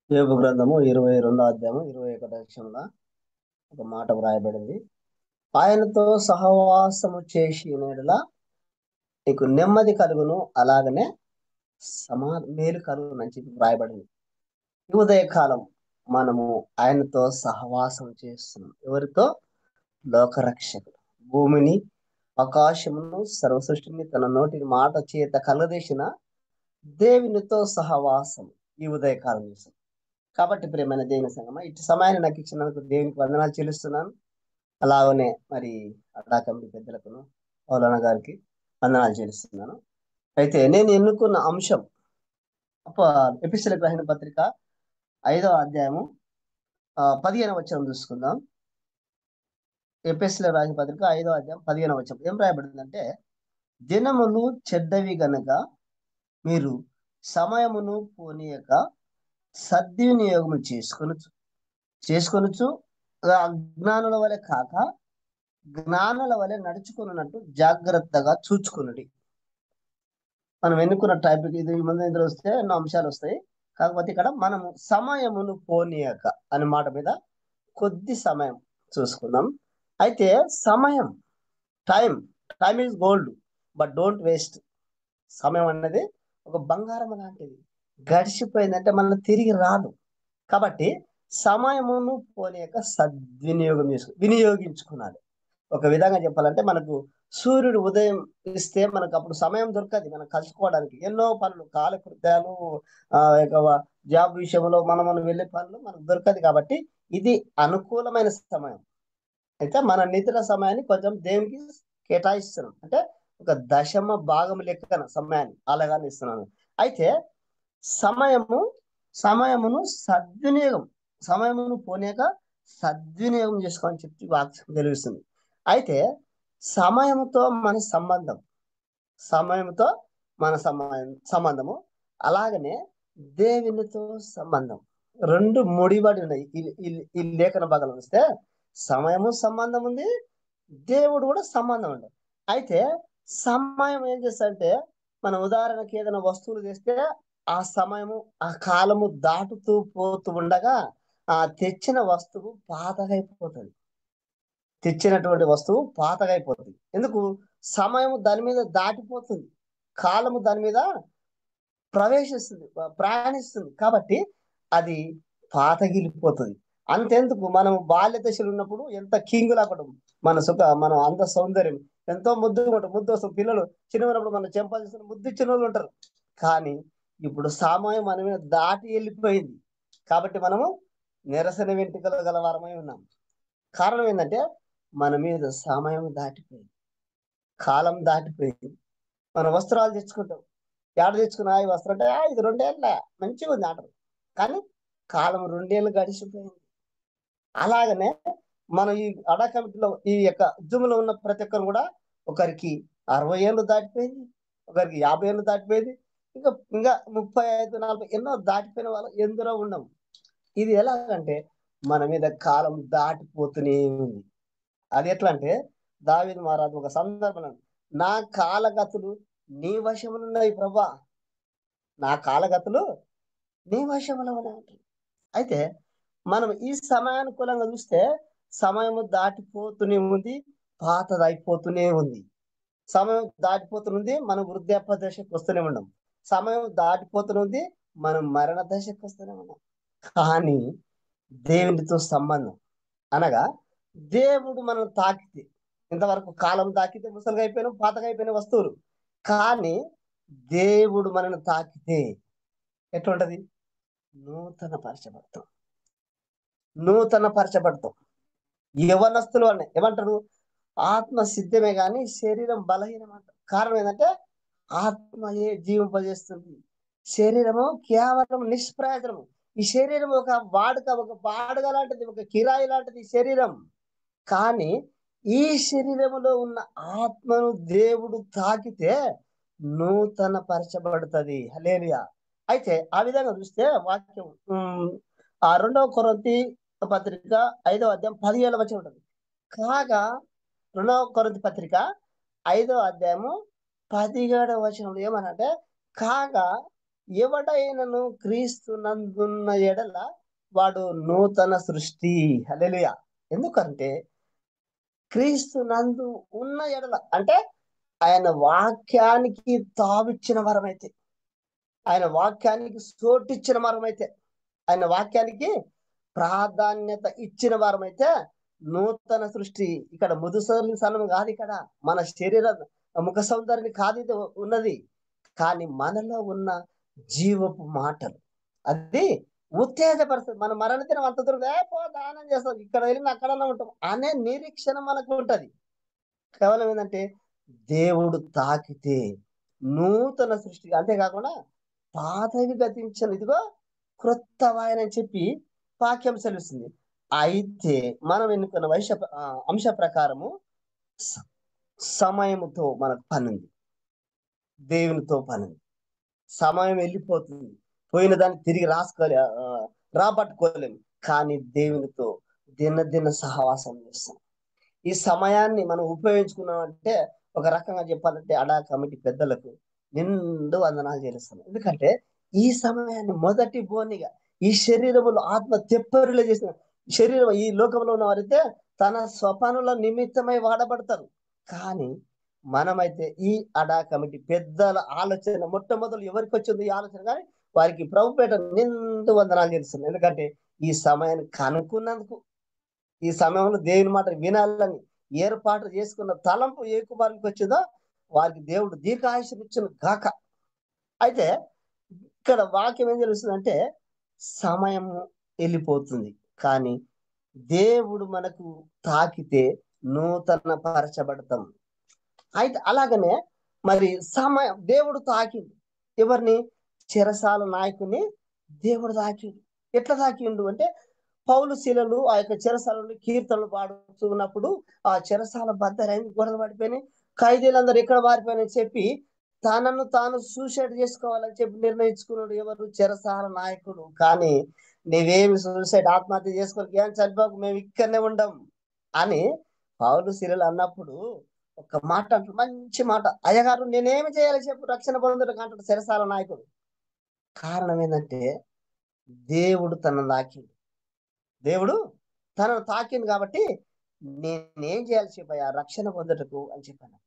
యోబు గ్రంథము 22వ అధ్యాయము 21వ వచనంలో ఒక మాట వ్రాయబడింది. ఆయనతో సహవాసము చేసి యెడల నీకు నెమ్మది కలుగును, అలాగనే మేలు కలుగును అని చెప్పి వ్రాయబడింది. ఈ ఉదయకాలం మనము ఆయనతో సహవాసం చేస్తున్నాం. ఎవరితో? లోకరక్షకుడు, భూమిని ఆకాశమును సర్వ సృష్టిని తన నోటి మాట చేత కలగజేసిన దేవునితో సహవాసం ఈ ఉదయకాలం చేస్తాం. కాబట్టి ప్రియమైన దేవుని సంగమా, ఇటు సమయాన్ని నాకు ఇచ్చినందుకు దేవునికి వందనాలు చెల్లిస్తున్నాను. అలాగనే మరి అడ్డా కమిటీ పెద్దలకును పౌలన్న గారికి వందనాలు చెల్లిస్తున్నాను. అయితే నేను ఎన్నుకున్న అంశం ఎపిసోడ్ రాసిన పత్రిక 5వ అధ్యాయము 15వ వచనం చూసుకుందాం. ఎపిసోడ్ రాసిన పత్రిక 5వ అధ్యాయం 15వ వచనం ఏం రాయబడిందంటే, దినములు చెడ్డవి గనుక మీరు సమయమును పోనీయక సద్వినియోగము చేసుకొనుచు అజ్ఞానుల వలె కాక జ్ఞానుల వలె నడుచుకున్నట్టు జాగ్రత్తగా చూచుకున్నది. మనం ఎన్నుకున్న టాపిక్ ఇది. ముందు ఇందులో వస్తే ఎన్నో అంశాలు వస్తాయి. కాకపోతే ఇక్కడ మనము సమయమును పోనీయక అనే మాట మీద కొద్ది సమయం చూసుకుందాం. అయితే సమయం, time time is gold, but don't waste. సమయం అనేది ఒక బంగారం లాంటిది. గడిచిపోయిందంటే మళ్ళీ తిరిగి రాదు. కాబట్టి సమయమును పోనీయక వినియోగించుకున్నాడు. ఒక విధంగా చెప్పాలంటే, మనకు సూర్యుడు ఉదయం ఇస్తే మనకు అప్పుడు సమయం దొరకదు మనం కలుసుకోవడానికి. ఎన్నో పనులు, కాలకృత్యాలు, జాబ్ విషయంలో మనం వెళ్ళే పనులు మనకు దొరకదు. కాబట్టి ఇది అనుకూలమైన సమయం. అయితే మన నిద్ర సమయాన్ని కొంచెం దేవునికి కేటాయిస్తున్నాం. అంటే ఒక దశమ భాగం లెక్కన సమయాన్ని అలాగానే ఇస్తున్నాను. అయితే సమయము సమయమును సద్వినియోగం, సమయమును పోనీయక సద్వినియోగం చేసుకోని చెప్పి వాక్యం తెలుస్తుంది. అయితే సమయంతో మన సంబంధం, సమయంతో మన సంబంధము, అలాగనే దేవునితో సంబంధం రెండు ముడిపడి ఉన్నాయి. ఈ లేఖన భాగంలో వస్తే సమయము సంబంధం ఉంది, దేవుడు కూడా సంబంధం ఉంది. అయితే సమయం ఏం చేస్తాడంటే, మన ఉదాహరణకి ఏదైనా వస్తువులు తెస్తే ఆ సమయము, ఆ కాలము దాటుతూ పోతూ ఉండగా ఆ తెచ్చిన వస్తువు పాతగైపోతుంది. తెచ్చినటువంటి వస్తువు పాతగైపోతుంది. ఎందుకు? సమయము దాని మీద దాటిపోతుంది, కాలము దాని మీద ప్రవేశిస్తుంది, ప్రయాణిస్తుంది. కాబట్టి అది పాతగిలిపోతుంది. అంతెందుకు, మనం బాల్య దశలు ఉన్నప్పుడు ఎంత కింగులాపడం, మనం అంత సౌందర్యం ఎంతో ముద్దుగా ఉంటాం. ముద్దు వస్తుంది. పిల్లలు చిన్నప్పుడు మనం చెంపలు తీసుకుని ముద్దు ఇచ్చిన వాళ్ళు ఉంటారు. కానీ ఇప్పుడు సమయం మన మీద దాటి వెళ్ళిపోయింది. కాబట్టి మనము నిరసన వెంట్రుకలు గలవారమై ఉన్నాం. కారణం ఏంటంటే, మన మీద సమయం దాటిపోయింది, కాలం దాటిపోయింది. మన వస్త్రాలు తెచ్చుకుంటాం. ఏడ తెచ్చుకున్నా ఈ వస్త్రం అంటే, ఇది 2 ఏళ్ళ మంచిగా ఉంది ఆటలు. కానీ కాలం 2 ఏళ్ళు గడిచిపోయింది. అలాగనే మనం ఈ అడా కమిటీలో ఈ యొక్క జూమ్లో ఉన్న ప్రతి ఒక్కరు కూడా, ఒకరికి 60 ఏళ్ళు దాటిపోయింది, ఒకరికి 50 ఏళ్ళు దాటిపోయింది, ఇంకా ఇంకా 35, 40 ఎన్నో దాటిపోయిన వాళ్ళు ఎందరో ఉన్నాం. ఇది ఎలాగంటే, మన మీద కాలం దాటిపోతూనే ఉంది. అది ఎట్లా అంటే, దావీదు మహారాజు ఒక సందర్భంలో, నా కాలగతులు నీ వశములు ఉన్నాయి ప్రభా, నా కాలగతులు నీ వశములో ఉన్నాయి. అయితే మనం ఈ సమయానుకూలంగా చూస్తే సమయం దాటిపోతూనే ఉంది, పాతదైపోతూనే ఉంది. సమయం దాటిపోతుంది, మనం వృద్ధాప్య దశకు వస్తూనే ఉన్నాం. సమయం దాటిపోతుంది, మనం మరణ దశకు వస్తూనే ఉన్నాం. కానీ దేవునితో సంబంధం అనగా, దేవుడు మనం తాకితే, ఇంతవరకు కాలం తాకితే ముసలిగా అయిపోయిన పాతగా అయిపోయిన వస్తువులు. కానీ దేవుడు మనల్ని తాకితే ఎట్లుంటది? నూతన పరచబడతాం, నూతన పరచబడతాం. యవనస్తులు అని ఏమంటారు? ఆత్మ సిద్ధమే కానీ శరీరం బలహీనం అంటారు. కారణం ఏంటంటే, ఆత్మయే జీవింపజేస్తుంది, శరీరము కేవలం నిష్ప్రయోజనము. ఈ శరీరం ఒక వాడుక, ఒక బాడుగ లాంటిది, ఒక కిరాయి లాంటిది ఈ శరీరం. కానీ ఈ శరీరములో ఉన్న ఆత్మను దేవుడు తాకితే నూతన పరచబడుతుంది. హల్లెలూయా. అయితే ఆ విధంగా చూస్తే వాక్యం ఆ 2వ కొరింథీ పత్రిక 5వ అధ్యాయం 17వ వచనం ఉంటుంది. కాగా 2వ కొరింథీ పత్రిక 5వ అధ్యాయము 17వ వచనంలో ఏమనంటే, కాగా ఎవడైనను క్రీస్తు నందున్న ఎడల వాడు నూతన సృష్టి. హల్లెలూయా. ఎందుకంటే క్రీస్తు నందు ఉన్న ఎడల అంటే ఆయన వాక్యానికి తావిచ్చిన వరమైతే, ఆయన వాక్యానికి చోటిచ్చిన వరమైతే, ఆయన వాక్యానికి ప్రాధాన్యత ఇచ్చిన వారమైతే నూతన సృష్టి. ఇక్కడ ముదుసలి సనం కాదు, ఇక్కడ మన శరీర ముఖ సౌందర్యం కాదు ఇది ఉన్నది, కానీ మనలో ఉన్న జీవపు మాటలు అది ఉత్తేజపరుస్తుంది. మన మరణ దినం అంత దూరం పో దానం చేస్తాం, ఇక్కడ వెళ్ళిన అక్కడనే ఉంటాం అనే నిరీక్షణ మనకు ఉంటది. కేవలం ఏంటంటే దేవుడు తాకితే నూతన సృష్టి. అంతేకాకుండా పాతవి గతించిన ఇదిగో క్రొత్త వాయనని చెప్పి వాక్యం సెలవుస్తుంది. అయితే మనం ఎన్నుకున్న అంశ ప్రకారము సమయముతో మనకు పని ఉంది, దేవునితో పని ఉంది. సమయం వెళ్ళిపోతుంది, పోయిన దాన్ని తిరిగి రాబట్టుకోలేము. కానీ దేవునితో దిన సహవాసం చేస్తాం. ఈ సమయాన్ని మనం ఉపయోగించుకున్నామంటే ఒక రకంగా చెప్పాలంటే అడా కమిటీ పెద్దలకు నిండు వందనాలు చేస్తాం. ఎందుకంటే ఈ సమయాన్ని మొదటి బోనిగా ఈ శరీరములో ఆత్మ తెప్పరిలో చేసిన శరీరం, ఈ లోకంలో ఉన్న వారైతే తన స్వపనుల నిమిత్తమై వాడబడతారు. కానీ మనమైతే ఈ అడా కమిటీ పెద్దల ఆలోచన మొట్టమొదలు ఎవరికి వచ్చింది ఈ ఆలోచన, కానీ వారికి ప్రభుపేట నిండు వందనాలు చేస్తున్నాం. ఎందుకంటే ఈ సమయాన్ని కనుక్కున్నందుకు, ఈ సమయంలో దేవుని మాట వినాలని ఏర్పాటు చేసుకున్న తలంపు ఏ కుమారునికి వచ్చిందో వారికి దేవుడు దీర్ఘాయుష్యం ఇచ్చిన గాక. అయితే ఇక్కడ వాక్యం ఏం తెలుస్తుందంటే సమయం వెళ్ళిపోతుంది, కానీ దేవుడు మనకు తాకితే నూతన పరచబడతాం. అయితే అలాగనే మరి సమయం దేవుడు తాకిండు ఎవరిని? చెరసాల నాయకుని దేవుడు తాకిండు. ఎట్లా తాకిండు అంటే పౌలు శీలలు ఆ యొక్క చెరసాలను కీర్తనలు పాడుతున్నప్పుడు ఆ చెరసాల బద్దలైంది, గొడవ పడిపోయినాయి, ఖైదీలందరూ ఎక్కడ పారిపోయినని చెప్పి తనను తాను సూసైడ్ చేసుకోవాలని చెప్పి నిర్ణయించుకున్నాడు ఎవరు? చెరసాల నాయకుడు. కానీ నీవేమి సూసైడ్ ఆత్మహత్య చేసుకోవాలి, ఏం చనిపోకు, మేము ఇక్కడనే ఉండం అని పౌలు శీలలు అన్నప్పుడు ఒక మాట అంటాడు, మంచి మాట, అయ్యగారు నేనేమి చేయాలి చెప్పు రక్షణ పొందడానికి అంటాడు చెరసాల నాయకుడు. కారణం ఏంటంటే దేవుడు తనను తాకిండు, దేవుడు తనను తాకిండు కాబట్టి నేనేం చేయాలి చెప్పయ్యా రక్షణ పొందటకు అని చెప్పాను.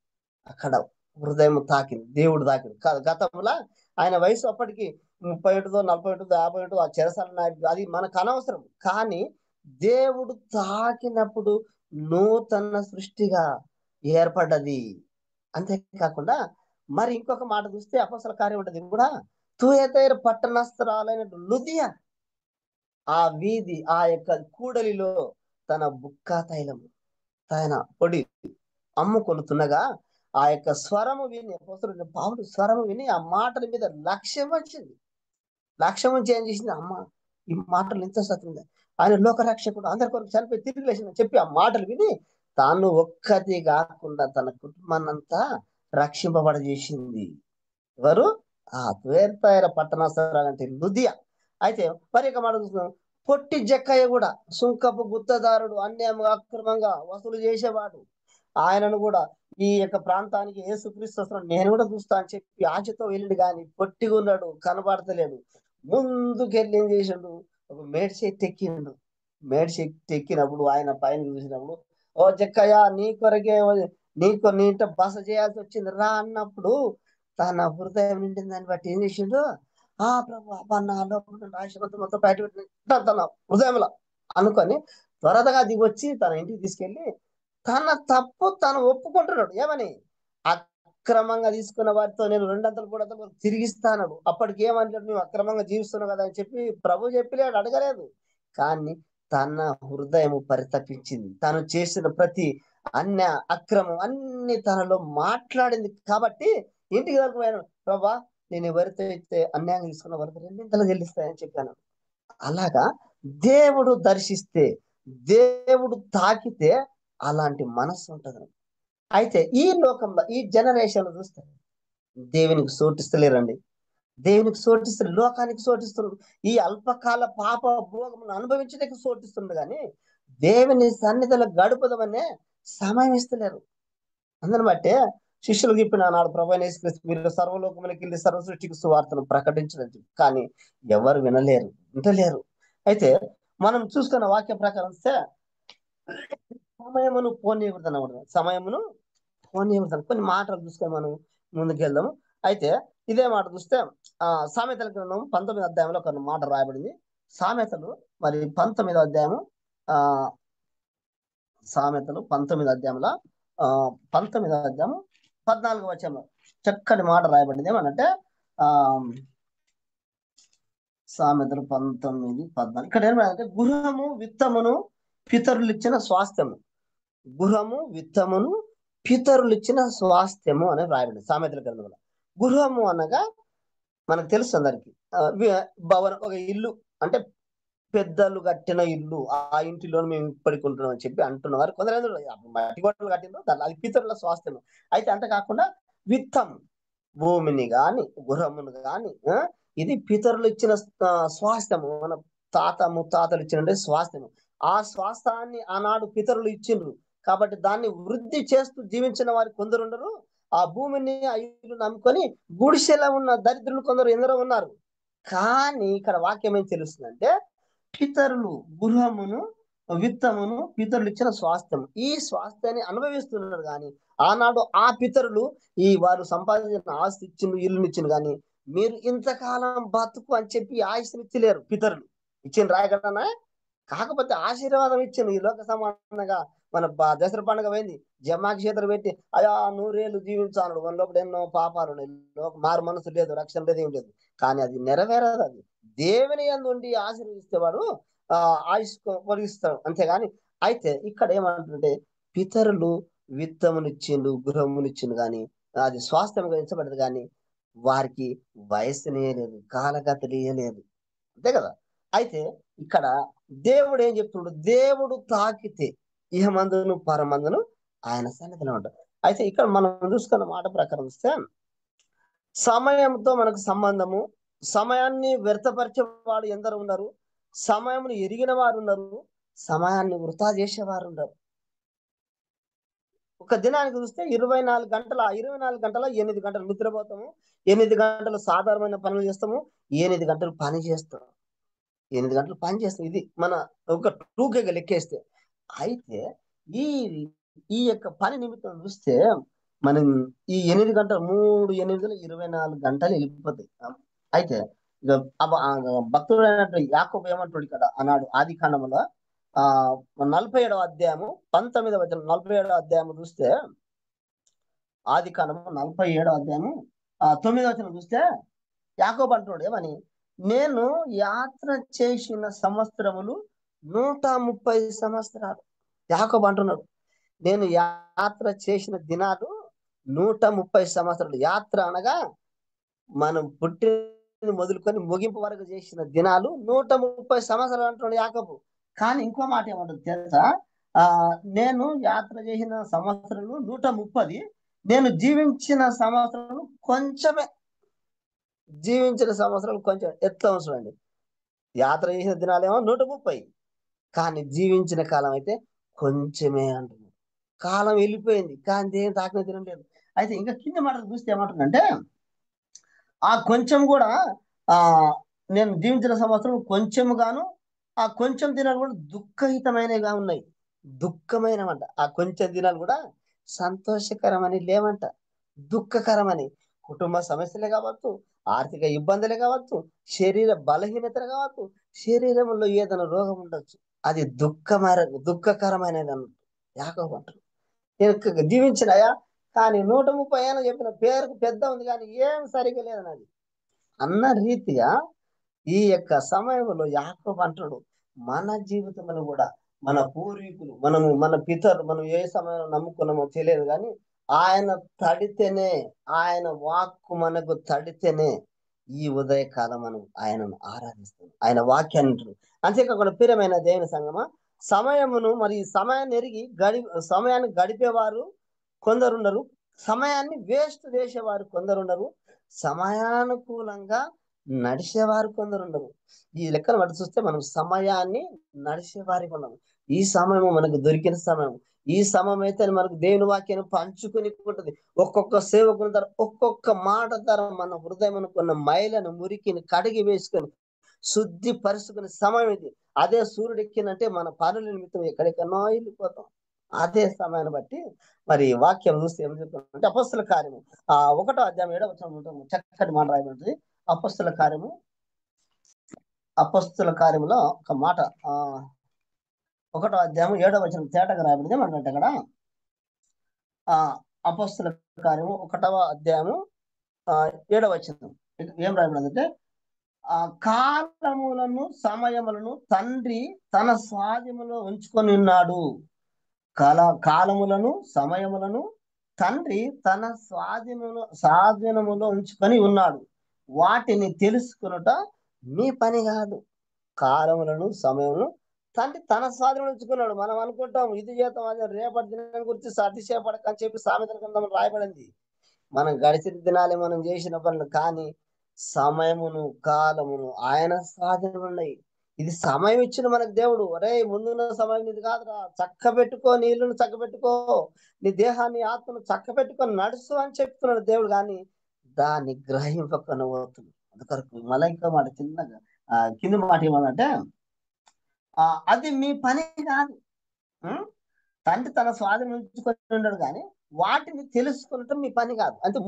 అక్కడ హృదయం తాకింది, దేవుడు తాకింది. గతంలో ఆయన వయసు అప్పటికి 31, 40, 50 ఆ చెరసాల నాయకుడు, అది మనకు అనవసరం. కానీ దేవుడు తాకినప్పుడు నూతన సృష్టిగా ఏర్పడ్డది. అంతేకాకుండా మరి ఇంకొక మాట చూస్తే అపొస్తలుల కార్యం ఉంటుంది కూడా, తుయతైర పట్టణస్థురాలైన లుదియా ఆ వీధి ఆ యొక్క కూడలిలో తన బుక్కా తైలము, తన పొడి అమ్ముకొనుతున్నగా ఆ యొక్క స్వరము విని అపొస్తలుడైన పౌలు స్వరము విని ఆ మాటల మీద లక్ష్యం వచ్చింది. లక్ష్యం నుంచి ఏం చేసింది? అమ్మ ఈ మాటలు ఎంత సత్యం, ఆయన లోకరక్షకుడు, అందరి కొరకు చనిపోయి తిరిగి లేచిందని చెప్పి ఆ మాటలు విని తాను ఒక్కటి కాకుండా తన కుటుంబాన్నంతా రక్షింపబడజేసింది. ఎవరు? ఆ తుయతైర పట్టణస్థురాలంటే లుదియా. అయితే మరి ఇక మాట చూస్తున్నాం, పొట్టి జక్కయ్య కూడా సుంకపు గుత్తదారుడు, అన్యాయంగా అక్రమంగా వసూలు చేసేవాడు. ఆయనను కూడా ఈ యొక్క ప్రాంతానికి యేసుక్రీస్తు వస్తున్నాడు, నేను కూడా చూస్తా అని చెప్పి ఆశతో వెళ్ళిండు, కానీ పొట్టిగా ఉన్నాడు, కనబడతలేడు. ముందుకెళ్ళి ఏం చేసిండు? ఒక మేడి చెట్టు ఎక్కిండు. మేడి చెట్టు ఎక్కినప్పుడు ఆయన పైన చూసినప్పుడు, ఓ జక్కయ్య నీ కొరకే నీ ఇంట బస చేయాల్సి వచ్చింది రా అన్నప్పుడు తన హృదయం నిండిన దాన్ని బట్టి ఏం చేసిండు? ఆ ప్రభు అబ్బా నా లోపల రాశిమంతా మొత్తం బయట పెట్టిన తన హృదయంలో అనుకొని త్వరగా దిగొచ్చి తన ఇంటికి తీసుకెళ్లి తన తప్పు తను ఒప్పుకుంటున్నాడు. ఏమని? అక్రమంగా తీసుకున్న వారితో నేను 200 కూడా తిరిగిస్తాను. అప్పటికి ఏమంటాడు? నువ్వు అక్రమంగా జీవిస్తున్నావు కదా అని చెప్పి ప్రభు చెప్పలేడు, అడగలేదు. కానీ తన హృదయం పరితపించింది. తను చేసిన ప్రతి అక్రమం అన్ని తనలో మాట్లాడింది కాబట్టి ఇంటికి వెళ్ళిపోయాను. ప్రభా నేను ఎవరితో అయితే అన్యాయంగా తీసుకున్న వారికి 2 చెల్లిస్తాయని చెప్పాను. అలాగా దేవుడు దర్శిస్తే, దేవుడు తాకితే అలాంటి మనస్సు ఉంటది. అయితే ఈ లోకంలో ఈ జనరేషన్ చూస్తే దేవునికి సోటిస్తలేరండి. దేవునికి సోటిస్తారు, లోకానికి సోటిస్తున్నారు. ఈ అల్పకాల పాప భోగమును అనుభవించడానికి సోటిస్తుంది, కానీ దేవుని సన్నిధిలో గడుపుదామనే సమయం ఇస్తలేరు. అందరిని బట్టే శిష్యులకు చెప్పిన నాడు ప్రభువైన యేసుక్రీస్తు మీరు సర్వలోకములకు వెళ్ళి సర్వ సృష్టికి సువార్తను ప్రకటించడం, కానీ ఎవరు వింటలేరు. అయితే మనం చూస్తున్న వాక్య ప్రకారం సమయమును పోనీయకూడదు అన్నమాట. సమయమును పోనీయకూడదు. కొన్ని మాటలు చూసుకొని మనం ముందుకెళ్దాము. అయితే ఇదే మాట చూస్తే సామెతల గ్రంథం 19వ అధ్యాయంలో కొన్ని మాట రాయబడింది. సామెతలు మరి 19వ అధ్యాయము సామెతలు 19వ అధ్యాయంలో 19వ అధ్యాయము 14వ వచనంలో చక్కని మాట రాయబడింది. ఏమనంటే సామెతలు 19:14 ఇక్కడ ఏమంటే గృహము విత్తమును పితరులు ఇచ్చిన స్వాస్థ్యము, గృహము విత్తమును పితరులు ఇచ్చిన స్వాస్థ్యము అని రాయబడింది సామెతల గ్రంథంలో. గృహము అనగా మనకు తెలుసు అందరికి భవనం, ఒక ఇల్లు అంటే పెద్దలు కట్టిన ఇల్లు, ఆ ఇంటిలో మేము ఇప్పటికి ఉంటున్నాం అని చెప్పి అంటున్నవారు కొందరు. మట్టి గొట్టలు కట్టిన అది పితరుల స్వాస్థ్యము. అయితే అంత కాకుండా విత్తం, భూమిని గాని గృహమును గాని ఇది పితరులు ఇచ్చిన స్వాస్థ్యము, మన తాత ముత్తాతలు ఇచ్చిన స్వాస్థ్యము. ఆ స్వాస్థాన్ని ఆనాడు పితరులు ఇచ్చిండ్రు కాబట్టి దాన్ని వృద్ధి చేస్తూ జీవించిన వారు కొందరు ఉండరు. ఆ భూమిని ఆ ఇల్లు నమ్ముకొని గుడిసెలో ఉన్న దరిద్రులు కొందరు ఎందరో ఉన్నారు. కానీ ఇక్కడ వాక్యం ఏం తెలుస్తుందంటే పితరులు గృహమును విత్తమును పితరులు ఇచ్చిన స్వాస్థ్యం, ఈ స్వాస్థ్యాన్ని అనుభవిస్తున్నారు. కానీ ఆనాడు ఆ పితరులు వారు సంపాదించిన ఆస్తి ఇచ్చిండు, ఇల్లునిచ్చిండు, కానీ మీరు ఇంతకాలం బతుకు అని చెప్పి ఆయుష్నిచ్చలేరు. పితరులు ఇచ్చిన రాయగలనా? కాకపోతే ఆశీర్వాదం ఇచ్చిండు. ఈ లోక సమానంగా మన దసరా పండుగ పోయింది, జమాకి చేతులు పెట్టి అయా 100 ఏళ్ళు జీవించాడు, మన లోపల ఎన్నో పాపాలు ఉన్నాయి, మారు మనసు లేదు, రక్షణ లేదు, ఏం లేదు. కానీ అది నెరవేరదు. అది దేవుని యందు ఉండి ఆశీర్వదిస్తే వాడు ఆయుష్ పొడిగిస్తాడు, అంతేగాని. అయితే ఇక్కడ ఏమంటుంటే పితరులు విత్తమునిచ్చిండు, గృహమునిచ్చిండు, కానీ అది స్వాస్థ్యం గ్రహించబడదు. కానీ వారికి వయసునేయలేదు, కాలగతలీయలేదు, అంతే కదా. అయితే ఇక్కడ దేవుడు ఏం చెప్తున్నాడు? దేవుడు తాకితే ఇహమందును పరమందును ఆయన సన్నిధిలో ఉంటాడు. అయితే ఇక్కడ మనం చూసుకున్న మాట ప్రకారం వస్తే సమయంతో మనకు సంబంధము, సమయాన్ని వ్యర్థపరిచేవాడు ఎందరు ఉన్నారు, సమయమును ఎరిగిన వారు ఉన్నారు, సమయాన్ని వృధా చేసేవారు ఉన్నారు. ఒక దినానికి చూస్తే 24 గంటల 24 గంటల 8 గంటలు నిద్రపోతాము, 8 గంటలు సాధారణమైన పనులు చేస్తాము, 8 గంటలు పని చేస్తాం, 8 గంటలు పని చేస్తాం. ఇది మన ఒక టూకేగా లెక్కేస్తే. అయితే ఈ ఈ యొక్క పని నిమిత్తం చూస్తే మనం ఈ 8 గంటలు 3 8 24 గంటలు వెళ్ళిపోతాయి. అయితే ఇక భక్తుడైనటువంటి యాకోబు ఏమంటాడు ఇక్కడ అన్నాడు ఆది కాండములో 47వ అధ్యాయము 19వ వచనం, 47వ అధ్యాయము చూస్తే ఆది కాండము 47వ అధ్యాయము 9వ వచనం చూస్తే యాకోబు అంటున్నాడు ఏమని, నేను యాత్ర చేసిన సంవత్సరములు 130 సంవత్సరాలు. యాకోబు అంటున్నాడు నేను యాత్ర చేసిన దినాలు 130 సంవత్సరాలు. యాత్ర అనగా మనం పుట్టిన మొదలుకొని ముగింపు వరకు చేసిన దినాలు 130 సంవత్సరాలు అంటున్నాడు యాకోబు. కానీ ఇంకో మాట ఏమంటుంది తెలుసా? నేను యాత్ర చేసిన సంవత్సరాలు 130, నేను జీవించిన సంవత్సరాలు కొంచెమే. జీవించిన సంవత్సరాలు కొంచెం ఎట్లా అవసరం? యాత్ర చేసిన దినాలేమో 130, కానీ జీవించిన కాలం అయితే కొంచెమే అంటున్నాడు. కాలం వెళ్ళిపోయింది కానీ దేని తాకిన దినం లేదు. అయితే ఇంకా కింద మాటలు చూస్తే ఏమంటుందంటే ఆ కొంచెం కూడా నేను జీవించిన సంవత్సరం కొంచెముగాను, ఆ కొంచెం దినాలు కూడా దుఃఖహితమైనవిగా ఉన్నాయి. దుఃఖమైనవంట. ఆ కొంచెం దినాలు కూడా సంతోషకరమని లేవంట, దుఃఖకరమని. కుటుంబ సమస్యలే కావచ్చు, ఆర్థిక ఇబ్బందులే కావచ్చు, శరీర బలహీనతలు కావచ్చు, శరీరంలో ఏదైనా రోగం ఉండొచ్చు, అది దుఃఖకరమైనది అన్నట్టు యాకోబు అంటారు. నేను జీవించినాయా కానీ 130 ఏళ్ళు చెప్పిన పేరుకు పెద్ద ఉంది కానీ ఏం సరిగా లేదన్నది అన్న రీతిగా ఈ యొక్క సమయంలో యాకోబు అంటాడు మన జీవితంలో కూడా మన పూర్వీకులు మన పితరులు మనం ఏ సమయంలో నమ్ముకున్నామో తెలియదు, కానీ ఆయన తడితేనే, ఆయన వాక్కు మనకు తడితేనే ఈ ఉదయకాలం మనం ఆయనను ఆరాధిస్తాం, ఆయన వాక్యాన్ని అంటాడు. అంతేకాకుండా ప్రియమైన దేవుని సంగమా, సమయమును మరి సమయాన్ని ఎరిగి సమయాన్ని గడిపేవారు కొందరున్నారు, సమయాన్ని వేస్ట్ చేసేవారు కొందరున్నారు, సమయానుకూలంగా నడిచేవారు కొందరున్నారు. ఈ లెక్కను బట్టి చూస్తే మనం సమయాన్ని నడిచేవారికి ఉన్నాము. ఈ సమయం మనకు దొరికిన సమయం. ఈ సమయం అయితే మనకు దేవుని వాక్యాన్ని పంచుకుని ఉంటది. ఒక్కొక్క సేవకుని ద్వారా ఒక్కొక్క మాట ద్వారా మన హృదయం అనుకున్న మైలను మురికిని కడిగి వేసుకొని శుద్ధి పరుచుకునే సమయం ఇది. అదే సూర్యుడు ఎక్కినంటే మన పనుల నిమిత్తం ఎక్కడెక్కడో వెళ్ళిపోతాం. అదే సమయాన్ని బట్టి మరి వాక్యం చూస్తే ఏం చెప్తుందంటే అపొస్తలుల కార్యము 1వ అధ్యాయం 7వ వచనం ఉంటుంది. చక్కటి మాట రాయబడింది. అపొస్తలుల కార్యము అపొస్తలుల కార్యములో ఒక మాట 1వ అధ్యాయం 7వ వచనం తేటగా రాయబడింది ఏమంటే అక్కడ అపొస్తలుల కార్యము 1వ అధ్యాయము 7వ వచనం ఏం రాయబడిందంటే కాలములను సమయములను తండ్రి తన స్వాధీనములో ఉంచుకొని ఉన్నాడు. కాలములను సమయములను తండ్రి తన స్వాధీనములో ఉంచుకొని ఉన్నాడు. వాటిని తెలుసుకునుట మీ పని కాదు. కాలములను సమయములను తండ్రి తన స్వాధీనంలో ఉంచుకున్నాడు. మనం అనుకుంటాం ఇది చేద్దాం అదే రేపటి దినం గురించి అతిశయపడకని చెప్పి సామెతల గ్రంథంలో రాయబడింది. మనం గడిచిన దినాలే మనం చేసిన పనులు, కానీ సమయమును కాలమును ఆయన స్వాధీనం ఉన్నాయి. ఇది సమయం ఇచ్చిన మనకు దేవుడు. అరే ముందున్న సమయం ఇది కాదురా, చక్క పెట్టుకో, నీళ్లను చక్క పెట్టుకో, నీ దేహాన్ని ఆత్మను చక్క పెట్టుకొని నడుసు అని చెప్తున్నాడు దేవుడు. కానీ దాన్ని గ్రహింపకను పోతుంది. అందుకొరకు మళ్ళీ ఇంకో మాట చిన్నగా కింద మాట ఏమన్నంటే అది మీ పని కాదు. తండ్రి తన స్వాధీనం ఉంచుకొని ఉన్నాడు, కానీ వాటిని తెలుసుకునటం మీ పని కాదు. అంటే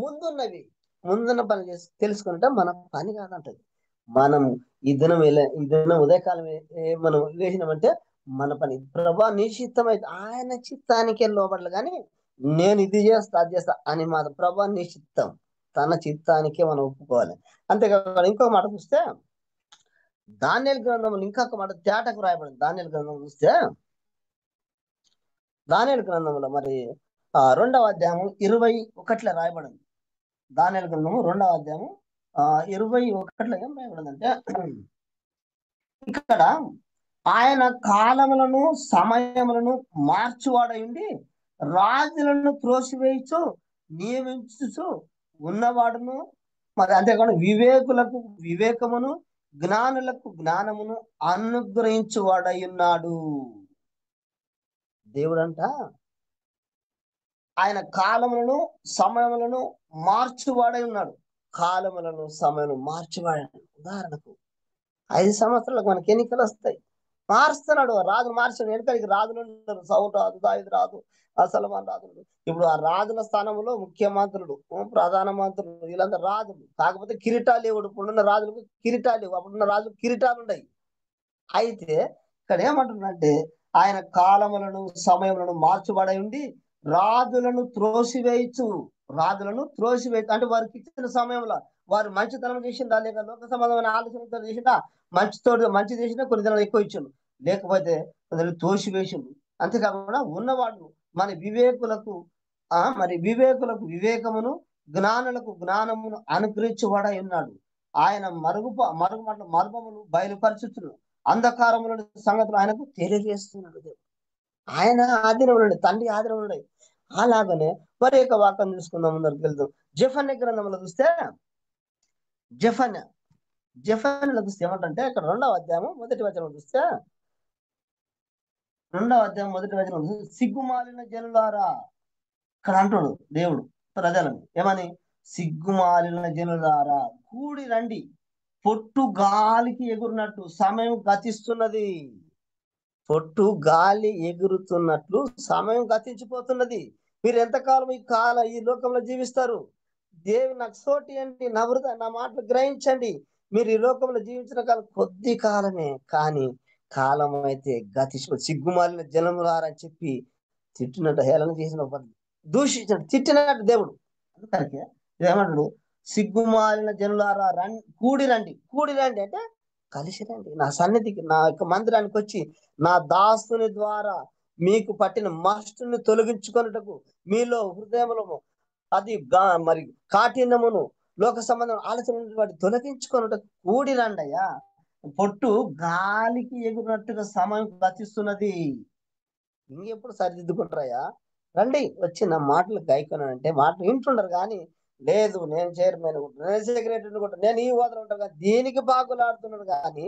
ముందున్న పని తెలుసుకునటం మన పని కాదంటది. మనం ఈ దినం ఉదయకాలం మనం వేసినామంటే మన పని. ప్రభా నీ చిత్తం అయితే ఆయన చిత్తానికే లోపడలు, కానీ నేను ఇది చేస్తా అది చేస్తా అని మాత్రం ప్రభా నీ చిత్తం, తన చిత్తానికే మనం ఒప్పుకోవాలి. అంతేకాదు ఇంకొక మాట చూస్తే దానియేలు గ్రంథంలో ఇంకొక మాట తేటకు రాయబడింది. దానియేలు గ్రంథం చూస్తే దానియేలు గ్రంథంలో మరి 2వ అధ్యాయం 21లో రాయబడింది. దానియేలు గ్రంథము 2వ అధ్యాయం 21లో ఏం రాయబడిందంటే ఇక్కడ ఆయన కాలములను సమయములను మార్చువాడయుండి రాజులను త్రోసివేయచ్చు నియమించు ఉన్నవాడును, మరి అంతేకాకుండా వివేకులకు వివేకమును జ్ఞానులకు జ్ఞానమును అనుగ్రహించువాడై ఉన్నాడు. దేవుడంట ఆయన కాలములను సమయములను మార్చువాడై ఉన్నాడు. కాలములను సమయములను మార్చువాడు. ఉదాహరణకు 5 సంవత్సరాలకు మనకి ఎన్నికలు వస్తాయి, మారుస్తున్నాడు. రాజు మార్చాడు. వెనకడికి రాజులు ఉంటారు. సౌలు రాజు, దావీదు రాజు, సొలొమోను రాజు. ఇప్పుడు ఆ రాజుల స్థానంలో ముఖ్యమంత్రులు, ప్రధానమంత్రులు, వీళ్ళంతా రాజులు. కాకపోతే కిరీటాలు లేవు. ఇప్పుడున్న రాజులకు కిరీటాలు లేవు. అప్పుడున్న రాజులకు కిరీటాలు ఉన్నాయి. అయితే ఇక్కడ ఏమంటున్నాడంటే ఆయన కాలములను సమయములను మార్చుబడి ఉండి రాజులను త్రోసివేయచ్చు అంటే వారికి ఇచ్చిన సమయంలో వారు మంచితనం చేసిందా, లేక లోక సంబంధమైన ఆలోచనతో చేసిందా, మంచి చేసినా కొన్ని దినాలు ఎక్కువ ఇచ్చిండు, లేకపోతే కొందరు తోసివేసిండు. అంతేకాకుండా ఉన్నవాడు మన వివేకులకు వివేకమును జ్ఞానులకు జ్ఞానమును అనుగ్రహించువాడై ఉన్నాడు. ఆయన మర్మములు బయలుపరచుచును, అంధకారముల సంగతులు ఆయనకు తెలియజేస్తున్నాడు. ఆయన ఆధీనంలో, తండ్రి ఆధీనంలో. అలాగనే మరి యొక్క వాక్యం చూసుకుందాం. ముందరికి వెళ్దాం. జెఫన్య గ్రంథంలో చూస్తే జెఫన్యలో చూస్తే ఏమంటే ఇక్కడ 2వ అధ్యాయం 1వ వచనం చూస్తే 2వ అధ్యాయం 1వ వచనం సిగ్గుమాలిన జనులారా, ఇక్కడ అంటున్నాడు దేవుడు ప్రజలను ఏమని, సిగ్గుమాలిన జనులారా కూడి రండి, పొట్టు గాలికి ఎగురునట్టు సమయం గతిస్తున్నది. పొట్టు గాలి ఎగురుతున్నట్లు సమయం గతించిపోతున్నది. మీరు ఎంతకాలం ఈ లోకంలో జీవిస్తారు? దేవుని నాకు సోటి అండి, నా మాటలు గ్రహించండి. మీరు ఈ లోకంలో జీవించిన కాలం కొద్ది కాలమే, కానీ కాలం అయితే గతించిపో. సిగ్గుమాలిన జనములారని చెప్పి తిట్టినట్టు, హేళన చేసిన, దూషించినట్టు, తిట్టినట్టు దేవుడు. అందుకని ఏమంటాడు, సిగ్గుమాలిన జనులారా కూడి రండి అంటే కలిసి రండి నా సన్నిధికి, నా యొక్క మందిరానికి వచ్చి నా దాసుని ద్వారా మీకు పట్టిన మస్టుని తొలగించుకొనుటకు, మీలో హృదయములో అది మరి కాఠిన్యమును లోక సంబంధం ఆలోచన వాటి తొలగించుకొనుటకు కూడి రండి అయ్యా. పొట్టు గాలికి ఎగురినట్టుగా సమయం గతిస్తున్నది. ఇంకెప్పుడు సరిదిద్దుకుంటారయ్యా? రండి వచ్చి నా మాటలు గాయకొనంటే మాటలు వింటుండరు, కానీ లేదు నేను చైర్మన్ ఉంటాను, నేను సెక్రటరీ ఉంటాను, నేను ఈ హోదాలో ఉంటాను, కానీ దీనికి బాగులాడుతున్నాడు. కానీ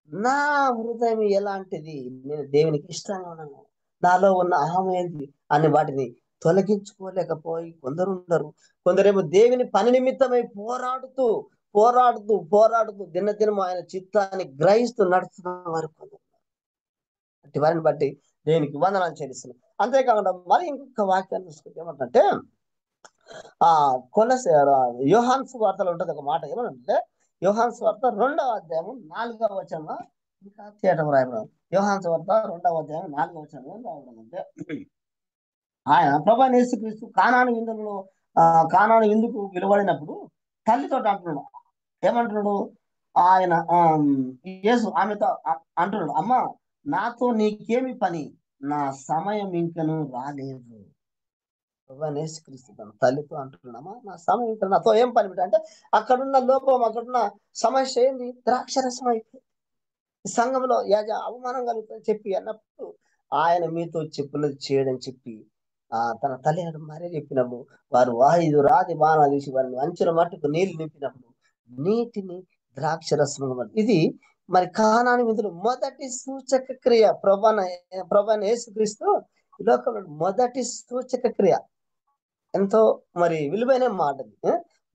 నా హృదయం ఎలాంటిది, నేను దేవునికి ఇష్టంగా ఉన్నాను, నాలో ఉన్న అహం ఏంటి అని వాటిని తొలగించుకోలేకపోయి కొందరు ఉండరు. కొందరేమో దేవుని పని నిమిత్తమై పోరాడుతూ దినదినం ఆయన చిత్తాన్ని గ్రహిస్తూ నడుస్తున్న వారు కొందరు. అట్టి వారిని బట్టి దేవునికి వందనాలు చెల్లిస్తున్నాం. అంతేకాకుండా మరి ఇంకొక వాక్యాన్ని చూసుకుంటే ఏమంటే ఆ కొలస యోహాను సువార్తలో ఉంటది ఒక మాట, ఏమనంటే యోహాను సువార్త 2వ అధ్యాయం 4వ వచనం, ఇంకా తీయటం రాయబడింది. యోహాను సువార్త 2వ అధ్యాయం 4వ వచనం ఏం రాయబడింది అంటే, ఆయన ప్రభువైన యేసుక్రీస్తు కానాను విందుకు పిలువడినప్పుడు తల్లితో అంటున్నాడు. ఏమంటున్నాడు ఆయన? యేసు ఆమెతో అంటున్నాడు, అమ్మ నాతో నీకేమి పని, నా సమయం ఇంకను రాలేదు. ప్రభువైన యేసుక్రీస్తు తన తల్లితో అంటున్నామా, నా సమయం ఇంకా నాతో ఏం పని పెట్ట అంటే, అక్కడున్న లోపం, అక్కడున్న సమస్య ఏంది? ద్రాక్షరసం అయిపోయింది. సంఘంలో అవమానం కలుగుతుందని చెప్పి అన్నప్పుడు ఆయన మీతో చెప్పున్నది చేయడని చెప్పి తన తల్లి మరీ చెప్పినప్పుడు వారు ఇది రాది బాణ తీసి వారిని అంచుల మట్టుకు నీళ్లు నింపినప్పుడు నీటిని ద్రాక్షరసం, ఇది మరి కానాని విధులు మొదటి సూచక క్రియ. ప్రభాన యేసుక్రీస్తు ఈ లోకంలో మొదటి సూచక క్రియ. ఎంతో మరి విలువైన మాట.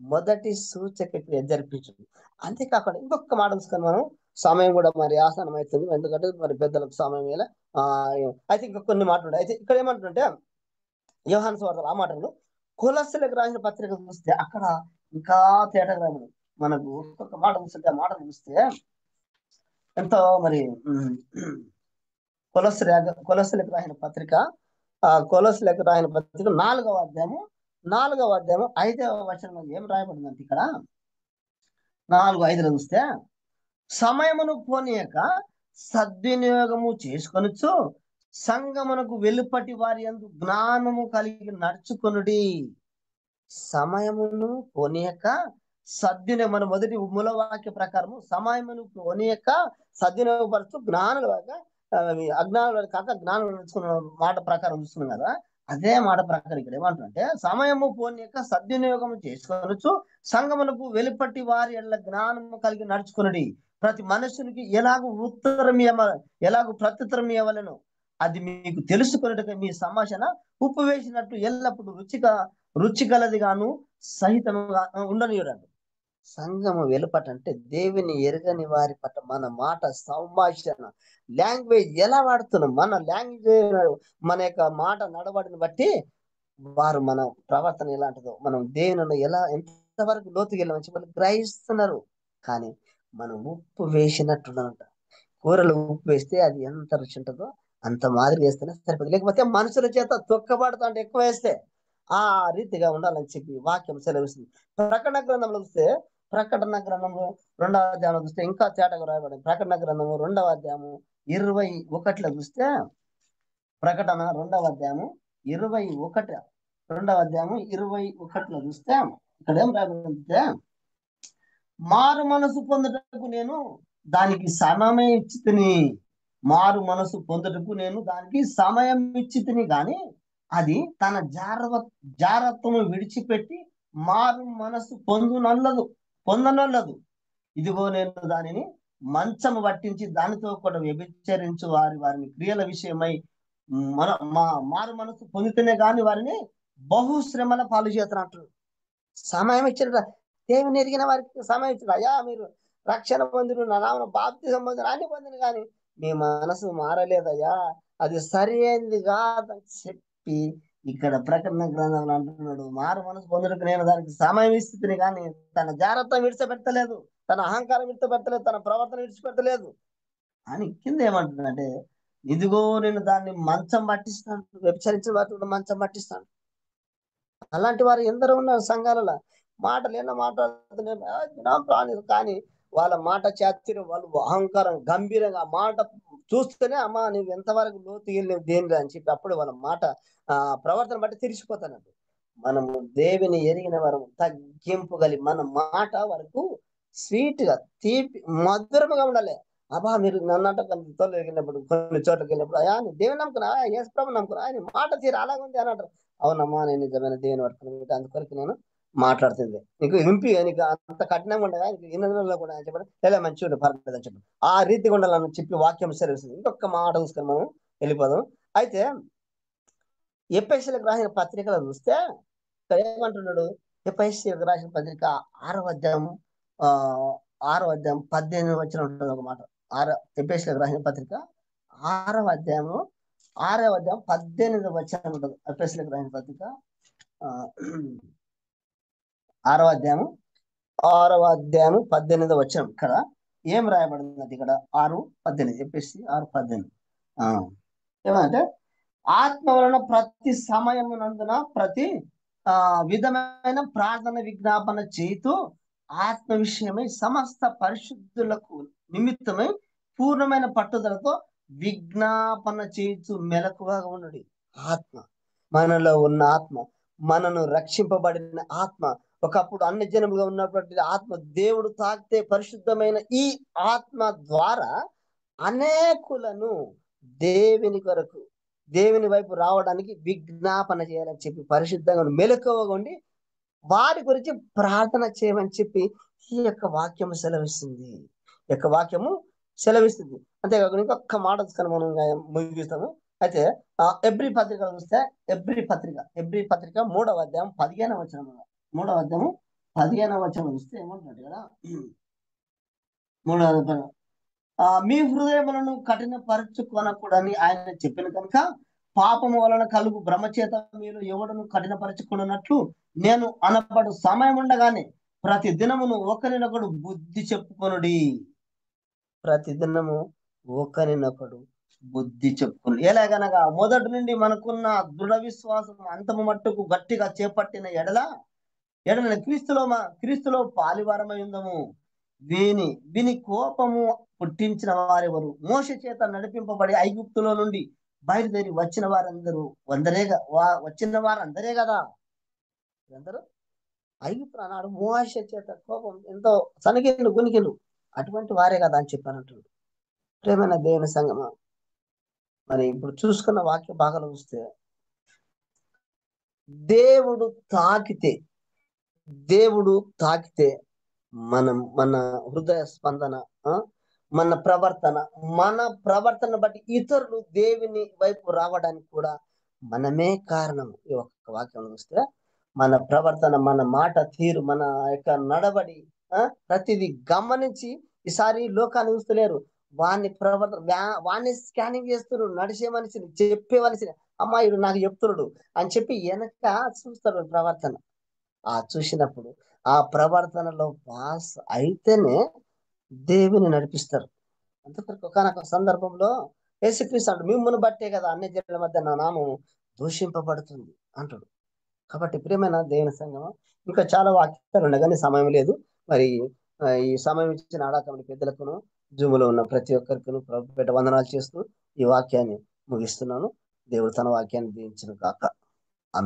మొదటి సూచక క్రియ జరిపించింది. అంతేకాకుండా ఇంకొక మాట చూసుకొని మనం, సమయం కూడా మరి ఆసనం అవుతుంది, ఎందుకంటే మరి పెద్దలకు సమయం వేళ అయితే ఇంకా కొన్ని మాటలు. అయితే ఇక్కడ ఏమంటుంటే యోహాను సువార్తలో ఆ మాటలు కొలస్సీలకు రాసిన పత్రిక చూస్తే అక్కడ ఇంకా తేడా రాదు. మనకు ఒక్కొక్క మాట చూస్తుంటే ఆ మాటలు చూస్తే ఎంతో మరి కొలస్సీలకు రాసిన పత్రిక 4వ అధ్యాయము 5వ వచనంలో ఏం రాయబడిందంటే, ఇక్కడ 4:5 చూస్తే, సమయమును పోనీయక సద్వినియోగము చేసుకొనుచు సంగమునకు వెలుపటి వారి యందు జ్ఞానము కలిగి నడుచుకొనుడి. సమయమును పోనీయక సద్వినియోగం, మన మొదటి మూలవాక్య ప్రకారము సమయమును పోనీయక సద్వినియోగపరచు జ్ఞానులు అజ్ఞానులు కాక జ్ఞానులు నడుచుకున్న మాట ప్రకారం చూస్తున్నాం కదా. అదే మాట ప్రకారం ఇక్కడ ఏమంటుంటే, సమయము పోనీయక సద్వినియోగం చేసుకొనొచ్చు సంగమునకు వెలుపటి వారి ఎడల జ్ఞానము కలిగి నడుచుకునడి. ప్రతి మనుషునికి ఎలాగూ ప్రత్యుత్తరం ఇవ్వవలెను అది మీకు తెలుసుకున్నట్టుగా మీ సంభాషణ ఉప్పు వేసినట్టు ఎల్లప్పుడు రుచిగలది గాను సహితముగా ఉండనియుడండి. సంఘము వెలుపటంటే దేవుని ఎరగని వారి పట్ల మన మాట, సంభాషణ, లాంగ్వేజ్ ఎలా వాడుతున్నాం, మన లాంగ్వేజ్, మన యొక్క మాట నడవడిని బట్టి వారు మన ప్రవర్తన ఎలాంటిదో, మనం దేవుని ఎంతవరకు లోతుకి వెళ్ళమని వాళ్ళు గ్రహిస్తున్నారు. కానీ మనం ఉప్పు వేసినట్టునంట. కూరలు ఉప్పు వేస్తే అది ఎంత రుచి ఉంటుందో అంత మాదిరి వేస్తేనే సరిపోతుంది. లేకపోతే మనుషుల చేత తొక్కబడతా అంటే ఎక్కువ వేస్తే ఆ రీతిగా ఉండాలని చెప్పి వాక్యం సెలవిస్తుంది. ప్రకటన గ్రంథంలో చూస్తే, ప్రకటన గ్రంథము 2వ అధ్యాయంలో చూస్తే ఇంకా తేటగా రాయబడింది. ప్రకటన గ్రంథము 2వ అధ్యాయము 21లో చూస్తే, ప్రకటన 2వ అధ్యాయము 21లో చూస్తే ఇక్కడ ఏం రాయబడిందంటే, మారు మనసు పొందుటకు నేను దానికి సమయమే ఇచ్చితిని. మారు మనసు పొందుటకు నేను దానికి సమయం ఇచ్చితిని గాని అది తన జారత్వము విడిచిపెట్టి మారు మనసు పొందనొల్లదు. ఇదిగో నేను దానిని మంచము పట్టించి దానితో కూడా వ్యభిచరించు వారిని క్రియల విషయమై మారు మనసు పొందితేనే గాని వారిని బహుశ్రమల పాలు చేస్తున్నట్లు. సమయం ఇచ్చిన దేవుని ఎరిగిన వారికి సమయం ఇచ్చిన, అయ్యా మీరు రక్షణ పొందిన, నా నామమున బాప్తిసం పొందిన, అన్ని పొందిన కానీ మీ మనసు మారలేదయ్యా, అది సరి అయింది కాదని చెప్పి ఇక్కడ ప్రకటన గ్రంథంలో అంటున్నాడు, మారు మనసు పొందుటకు నేను దానికి సమయం ఇస్తుంది కానీ తన జాగ్రత్త విడిచిపెట్టలేదు, తన అహంకారం విడిచిపెట్టలేదు, తన ప్రవర్తన విడిచిపెట్టలేదు అని కింద ఏమంటుందంటే, ఇదిగో నేను దాన్ని మంచం పట్టిస్తాను, వ్యభిచరించిన వాటి మంచం పట్టిస్తాను. అలాంటి వారు ఎందరో ఉన్నారు సంఘాలలో. మాటలు ఎన్నో మాట్లాడుతున్నారు కానీ వాళ్ళ మాట చాతుర్యం, వాళ్ళు అహంకారం గంభీరంగా మాట చూస్తేనే అమ్మా నువ్వు ఎంతవరకు లోతు వెళ్ళినవు దేని అని చెప్పి అప్పుడు వాళ్ళ మాట ప్రవర్తన బట్టి తెలిసిపోతానండి. మనము దేవుని ఎరిగిన వారు తగ్గింపు కలిగి మన మాట వరకు స్వీట్ గా తీపి మధురముగా ఉండాలి. అబ్బా మీరు నన్నంట వెళ్ళినప్పుడు కొన్ని చోట్లకి వెళ్ళినప్పుడు అయ్యా దేవుని నమ్ముకున్నా, యేసు ప్రభువుని నమ్ముకున్నా, ఆయన మాట తీరు అలాగే ఉంది అని అంటారు. అవునమ్మా నేను నిజమైన దేవుని వర్క్ అందుకొరకు నేను మాట్లాడుతుంది. నీకు నీకు అంత కఠినంగా ఉండగా ఇన్నలో కూడా చెప్పండి లేదా మంచిగా పర్లేదు అని చెప్పి ఆ రీతిగా ఉండాలని చెప్పి వాక్యం సెలవిస్తుంది. ఇంకొక మాట చూసుకొని మనం వెళ్ళిపోదాం. అయితే ఎఫెసీయులకు రాసిన పత్రికలో చూస్తే ఇక్కడ ఏమంటున్నాడు? ఎఫెసీయులకు రాసిన పత్రిక 6వ అధ్యాయం ఆ 6వ అధ్యాయం 18 వచ్చిన ఉంటుంది ఒక మాట. ఎఫెసీయులకు రాసిన పత్రిక 6వ అధ్యాయము 6వ అధ్యాయం 18 వచ్చిన ఉంటుంది. ఎఫెసీయులకు రాసిన పత్రిక 6వ అధ్యాయం 18 వచ్చిన ఇక్కడ ఏం రాయబడింది? ఇక్కడ 6:18 ఎఫెసీ 6:18 ఏమంటే ఆత్మ వలన ప్రతి సమయమునందున ప్రతి విధమైన ప్రార్థన విజ్ఞాపన చేతూ ఆత్మ విషయమై సమస్త పరిశుద్ధులకు నిమిత్తమై పూర్ణమైన పట్టుదలతో విజ్ఞాపన చేస్తూ మెలకువగా ఉన్నది. ఆత్మ మనలో ఉన్న ఆత్మ, మనను రక్షింపబడిన ఆత్మ, ఒకప్పుడు అన్ని జనములుగా ఉన్నటువంటి ఆత్మ దేవుడు తాకితే పరిశుద్ధమైన ఈ ఆత్మ ద్వారా అనేకులను దేవుని కొరకు దేవుని వైపు రావడానికి విజ్ఞాపన చేయాలని చెప్పి పరిశుద్ధంగా మెలకువగా ఉండి వారి గురించి ప్రార్థన చేయమని చెప్పి ఈ యొక్క వాక్యము సెలవిస్తుంది. ఈ యొక్క వాక్యము సెలవిస్తుంది. అంతేకాకుండా ఇంకొక మాట తీసుకొని మనం ముగిస్తాము. అయితే ఎబ్రీ పత్రిక చూస్తే ఎబ్రీ పత్రిక 3వ అధ్యాయం 15వ వచనం 3వ అధ్యాయం 15వ వచనం చూస్తే ఏమంటున్నాడు కదా, 3వ అధ్యాయం మీ హృదయములను కఠినపరచుకొనకూడని ఆయన చెప్పిన కనుక పాపము వలన కలుగు భ్రమచేత మీరు ఎవడను కఠినపరచుకున్నట్లు నేను అనబడు సమయం ఉండగానే ప్రతి దినమును ఒకరినొకడు బుద్ధి చెప్పుకొనుడి. ప్రతి దినము ఒకరినొకడు బుద్ధి చెప్పుకుని ఎలాగనగా మొదటి నుండి మనకున్న దృఢ విశ్వాసం అంతము మట్టుకు గట్టిగా చేపట్టిన ఎడల క్రీస్తులో పాలివారమై ఉందము. విని కోపము పుట్టించిన వారెవరు? మోషే చేత నడిపింపబడి ఐగుప్తులో నుండి బయలుదేరి వచ్చిన వారందరూ వచ్చిన వారందరే కదా. అందరూ ఐగుప్తు అన్నాడు మోషే చేత కోపం ఎంతో సనికిండు గునికిండు అటువంటి వారే కదా అని చెప్పానంటున్నాడు. ప్రేమైన దేవుని సంగమా, మరి ఇప్పుడు చూసుకున్న వాక్య భాగాలు చూస్తే దేవుడు తాకితే మన హృదయ స్పందన, మన ప్రవర్తన బట్టి ఇతరులు దేవుని వైపు రావడానికి కూడా మనమే కారణం. ఈ ఒక్క వాక్యం చూస్తే మన ప్రవర్తన, మన మాట తీరు, మన యొక్క నడవడి ప్రతిదీ గమనించి ఈసారి లోకాన్ని చూస్తలేరు, వాడిని స్కానింగ్ చేస్తున్నారు. నడిచే మనిషిని, చెప్పే మనిషిని, అమ్మాయిడు నాకు చెప్తున్నాడు అని చెప్పి వెనక చూస్తారు ప్రవర్తన. చూసినప్పుడు ఆ ప్రవర్తనలో పాస్ అయితేనే దేవుని నడిపిస్తారు. అంతవరకు ఒకనొక సందర్భంలో యేసుక్రీస్తు అంటాడు, మిమ్మల్ని బట్టే కదా అన్ని జనుల మధ్య నా నామం దూషింపబడుతుంది అంటాడు. కాబట్టి ప్రియమైన దేవుని సంగమం, ఇంకా చాలా వాక్యాలు ఉన్నాయి కానీ సమయం లేదు. మరి ఈ సమయం ఇచ్చిన ఆడాకమని పెద్దలకును జూములో ఉన్న ప్రతి ఒక్కరికి ప్రభుపేట వందనాలు చేస్తూ ఈ వాక్యాన్ని ముగిస్తున్నాను. దేవుడు తన వాక్యాన్ని దీవించును గాక.